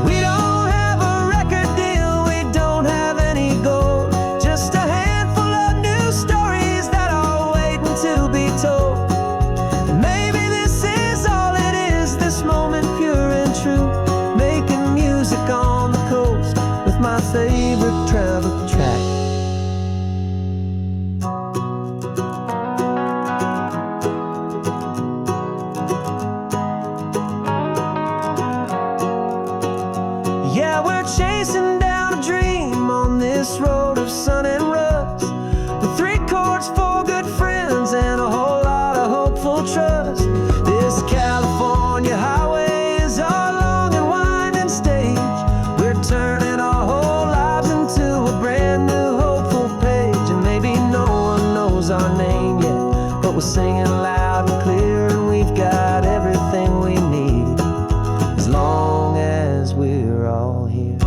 We don't have a record deal, we don't have any gold, just a handful of new stories that are waiting to be told. Maybe this is all it is, this moment pure and true, making music on the coast with my favorite travel track. Yeah, we're chasing down a dream on this road of sun and rust, with 3 chords, 4 good friends, and a whole lot of hopeful trust. This California highway is our long and winding stage. We're turning our whole lives into a brand new hopeful page. And maybe no one knows our name yet, but we're singing loud and clear, and we've got everything we need, as long as we're all here.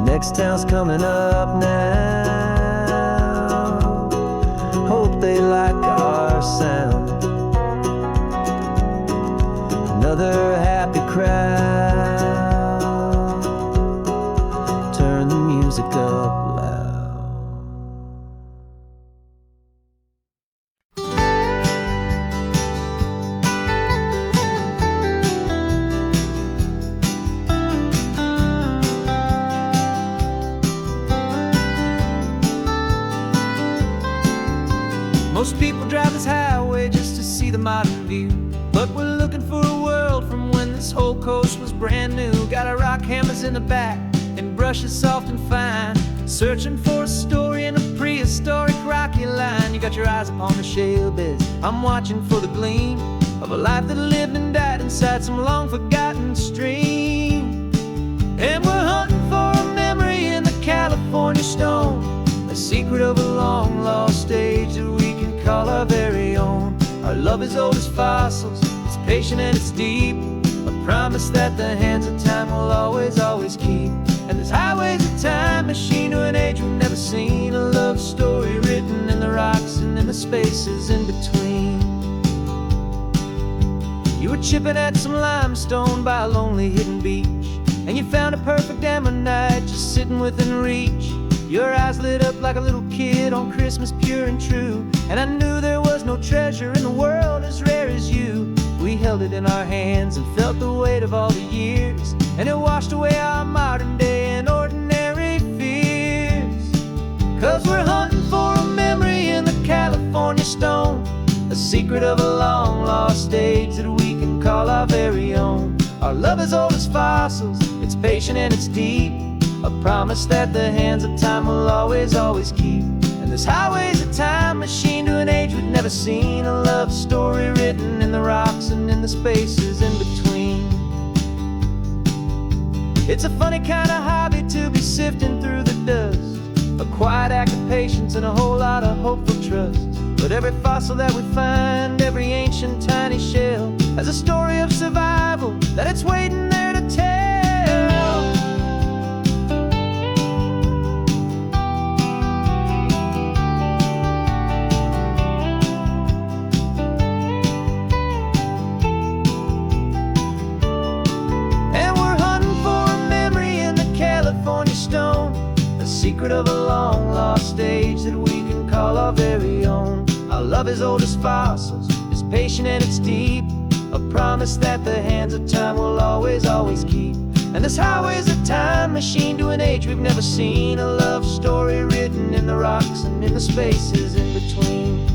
Next town's coming up now, hope they like our sound. Another happy crowd, turn the music up loud. Most people drive this highway just to see the modern view, but we're looking for a world from when this whole coast was brand new. Got our rock hammers in the back and brushes soft and fine, searching for a story in a prehistoric rocky line. You got your eyes upon the shale beds, I'm watching for the gleam of a life that lived and died inside some long forgotten stream. And we're hunting for a memory in the California stone, a secret of a long lost age that we can call our very own. Our love is old as fossils, it's patient and it's deep, a promise that the hands of time will always, always keep. And this highway's a time machine to an age we've never seen, a love story written in the rocks and in the spaces in between. You were chipping at some limestone by a lonely hidden beach, and you found a perfect ammonite just sitting within reach. Your eyes lit up like a little kid on Christmas, pure and true, and I knew there was no treasure in the world as rare as you. We held it in our hands and felt the weight of all the years, and it washed away our modern day and ordinary fears. 'Cause we're hunting for a memory in the California stone, a secret of a long lost age that we can call our very own. Our love is old as fossils, it's patient and it's deep, a promise that the hands of time will always, always keep. And this highway's a time machine to an age we've never seen, a love story written in the rocks and in the spaces in between. It's a funny kind of hobby to be sifting through the dust, a quiet act of patience and a whole lot of hopeful trust. But every fossil that we find, every ancient tiny shell, has a story of survival that it's waiting there to tell. Secret of a long lost age that we can call our very own. Our love is old as fossils, it's patient and it's deep, a promise that the hands of time will always, always keep. And this highway's a time machine to an age we've never seen, a love story written in the rocks and in the spaces in between.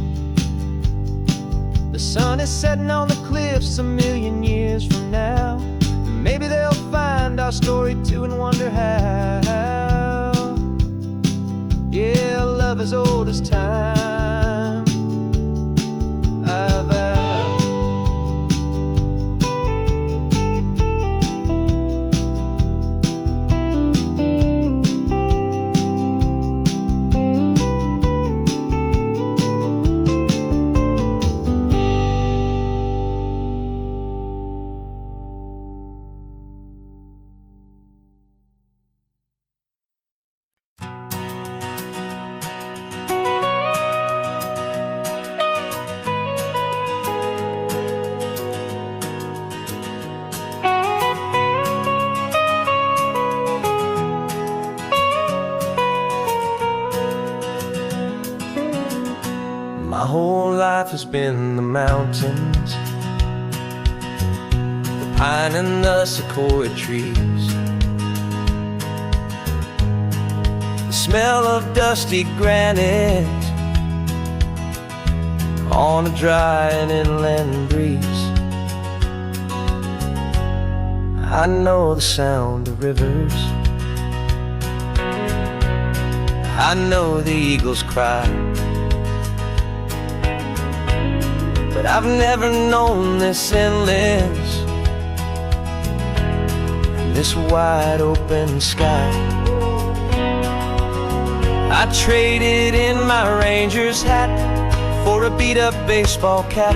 The sun is setting on the cliffs a million years from now, maybe they'll find our story too and wonder how. Yeah, love as old as time, I vow. life has been the mountains, the pine and the sequoia trees, the smell of dusty granite on a dry and inland breeze. I know the sound of rivers, I know the eagles cry, but I've never known this endless, this wide open sky. I traded in my ranger's hat for a beat-up baseball cap,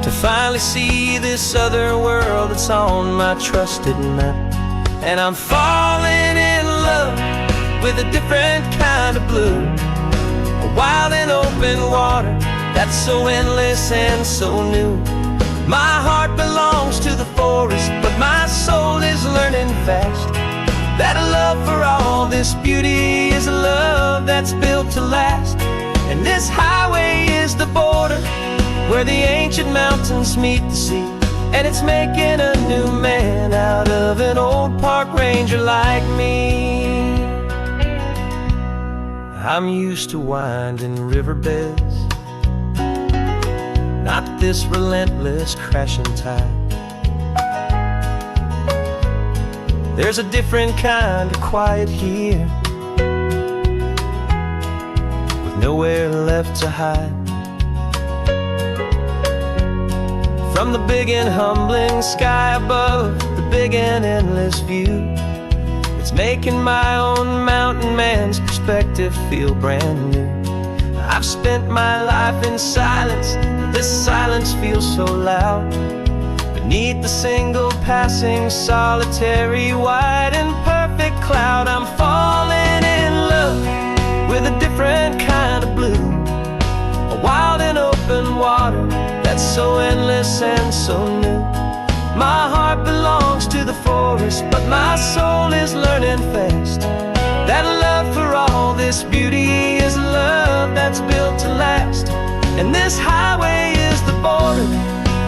to finally see this other world that's on my trusted map. And I'm falling in love with a different kind of blue, a wild and open water that's so endless and so new. My heart belongs to the forest, but my soul is learning fast that a love for all this beauty is a love that's built to last. And this highway is the border where the ancient mountains meet the sea, and it's making a new man out of an old park ranger like me. I'm used to winding riverbeds, not this relentless crashing tide. There's a different kind of quiet here, with nowhere left to hide. From the big and humbling sky above, the big and endless view, it's making my own mountain man's perspective feel brand new. I've spent my life in silence, this silence feels so loud. Beneath the single passing solitary white and perfect cloud, I'm falling in love with a different kind of blue, a wild and open water that's so endless and so new. My heart belongs to the forest, but my soul is learning fast that love for all this beauty is a love that's built to last. And this highway is the border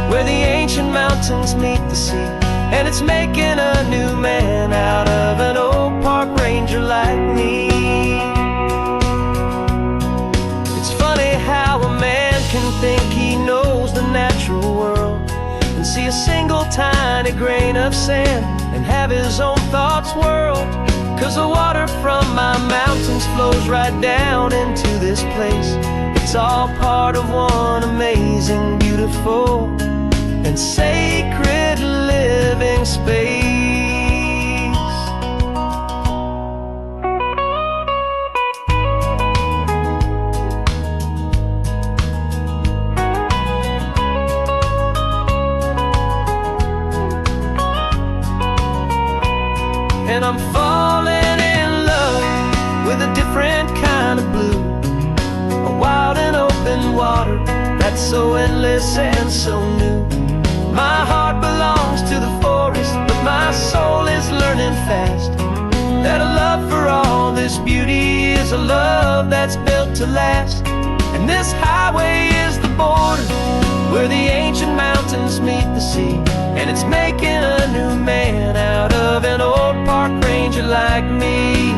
where the ancient mountains meet the sea, and it's making a new man out of an old park ranger like me. It's funny how a man can think he knows the natural world and see a single tiny grain of sand and have his own thoughts whirled. 'Cause the water from my mountains flows right down into this place. It's all part of one amazing, beautiful and sacred living space. And I'm falling in love with a different kind of blue, a wild and open water that's so endless and so new. My heart belongs to the forest, but my soul is learning fast that a love for all this beauty is a love that's built to last. And this highway is the border where the ancient mountains meet the sea, and it's making a new man out of an old park ranger like me.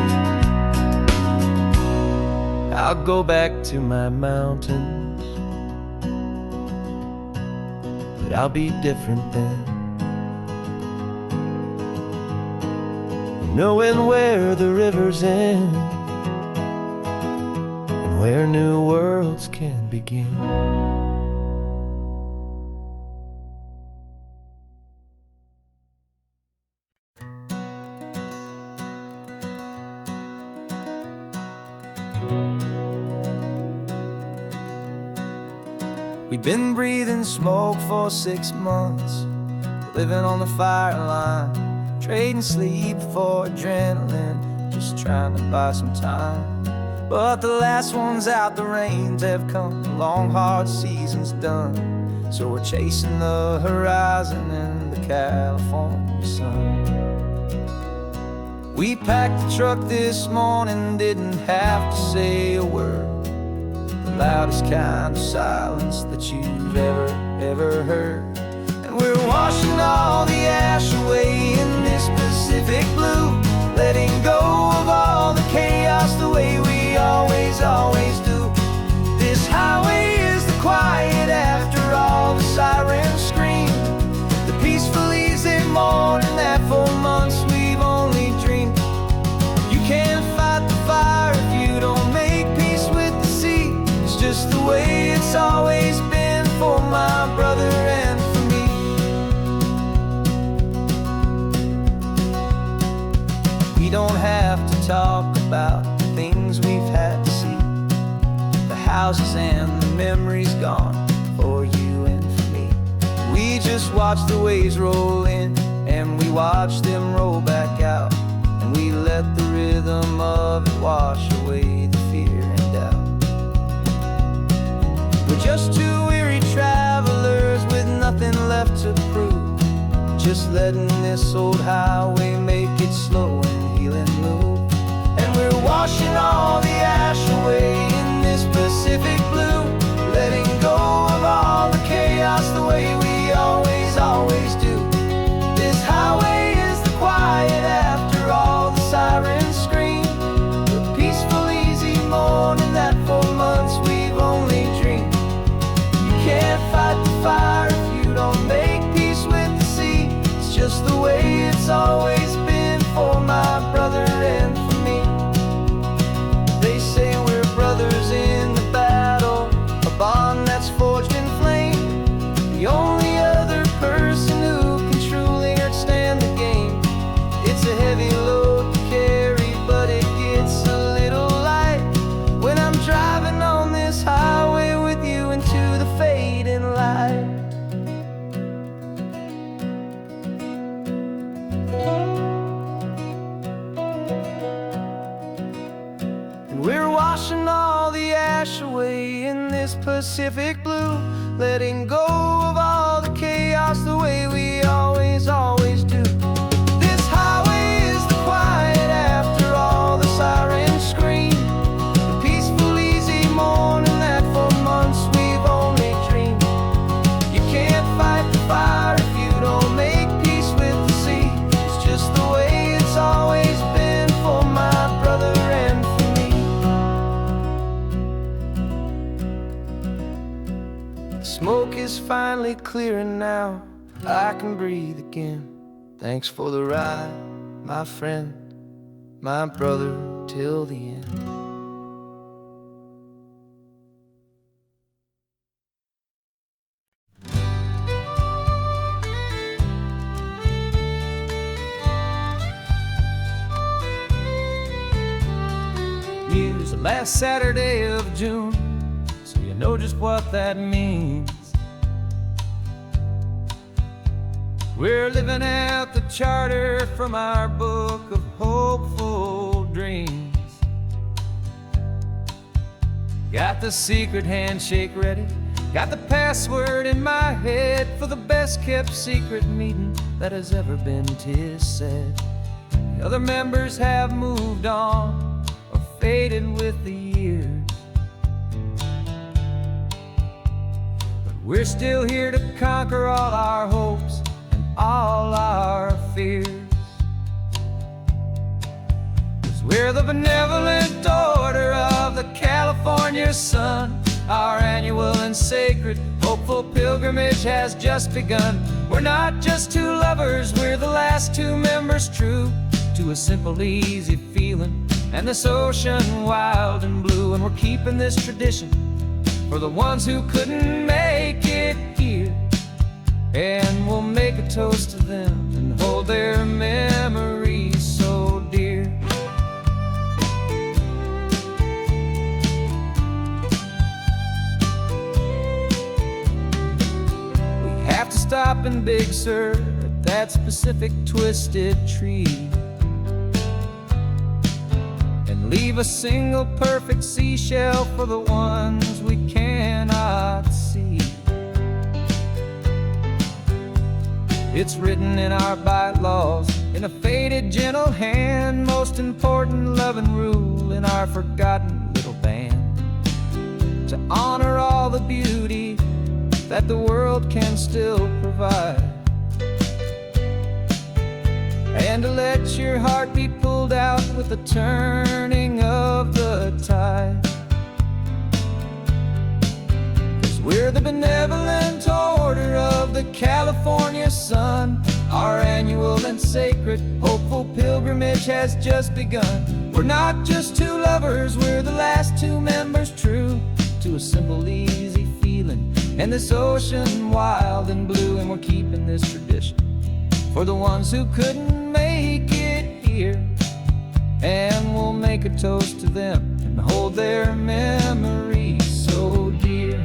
I'll go back to my mountains, but I'll be different then, knowing where the rivers end and where new worlds can begin. We've been breathing smoke for 6 months, living on the fire line, trading sleep for adrenaline, just trying to buy some time. But the last one's out, the rains have come, the long hard season's done, so we're chasing the horizon in the California sun. We packed the truck this morning, didn't have to say a word. the loudest kind of silence that you've ever heard. And we're washing all the ash away in this Pacific blue, letting go of all the chaos the way we always do. This highway is the quiet after all the sirens scream, the peaceful easy morning that for months we've only dreamed. You can't fight the fire if you don't make peace with the sea. It's just the way it's always been for my brother and for me. We don't have to talk about the things we've had to see, the houses and the memories gone for you and for me. We just watch the waves roll in and we watch them roll back out, and we let the rhythm of it wash away the fear and doubt. We're just two weary travelers with nothing left to prove, just letting this old highway make it slow and healing move. And we're washing all the ash away in this Pacific blue, letting go of all the chaos the way we always do. This highway is the quiet after all the sirens scream, the peaceful easy morning that for months we've only dreamed. You can't fight the fire if you don't make peace with the sea. It's just the way it's always been for my brother and for me. They say we're brothers in the battle, a bond that's forged in flame. The only other person who can truly understand the game. It's a heavy load to carry, but it gets a little light when I'm driving on this highway with you into the fading light. And we're washing all the ash away in this Pacific blue, letting go of all the chaos the way we always do. This highway is the quiet after all the sirens scream, the peaceful easy morning that for months we've only dreamed. You can't fight the fire if you don't make peace with the sea. It's just the way it's always been for my brother and for me. The smoke is finally clearing now, I can breathe again. Thanks for the ride, my friend, my brother, till the end. Use the last Saturday of June, so you know just what that means. We're living out the charter from our book of hopeful dreams. Got the secret handshake ready, got the password in my head for the best kept secret meeting that has ever been, 'tis said. The other members have moved on or faded with the years, but we're still here to conquer all our hopes, all our fears. 'Cause we're the benevolent order of the California sun. Our annual and sacred hopeful pilgrimage has just begun. We're not just two lovers, we're the last two members true to a simple easy feeling and this ocean wild and blue. And we're keeping this tradition for the ones who couldn't make it here, and we'll make a toast to them and hold their memories so dear. We have to stop in Big Sur at that specific twisted tree and leave a single perfect seashell for the ones we cannot see. It's written in our bylaws in a faded gentle hand, most important loving rule in our forgotten little band. to honor all the beauty that the world can still provide, and to let your heart be pulled out with the turning of the tide. 'Cause we're the benevolent order of the California sun. Our annual and sacred hopeful pilgrimage has just begun. We're not just two lovers, we're the last two members true to a simple, easy feeling, and this ocean wild and blue. And we're keeping this tradition for the ones who couldn't make it here, and we'll make a toast to them and hold their memories so dear.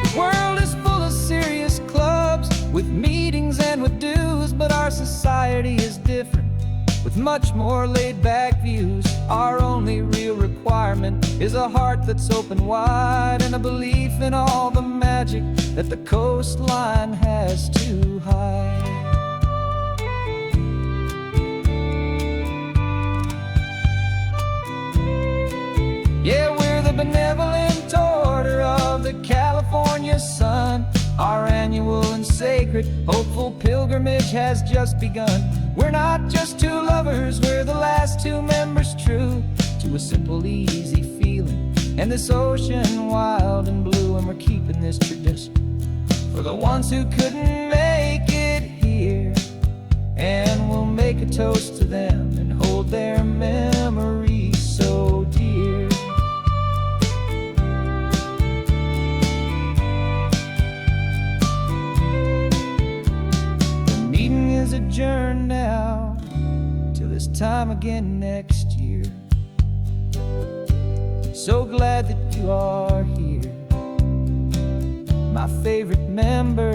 The world is full of serious clubs with meetings and with dues, but our society is different with much more laid-back views. Our only real requirement is a heart that's open wide, and a belief in all the magic that the coastline has to hide. Yeah, we're the benevolent order of the California sun. Our annual and sacred hopeful pilgrimage has just begun. We're not just two lovers, we're the last two members true to a simple, easy feeling, and this ocean wild and blue. And we're keeping this tradition for the ones who couldn't make it here, and we'll make a toast to them and hold their memories so dear. The meeting is adjourned now till this time again next year. So glad that you are here, my favorite member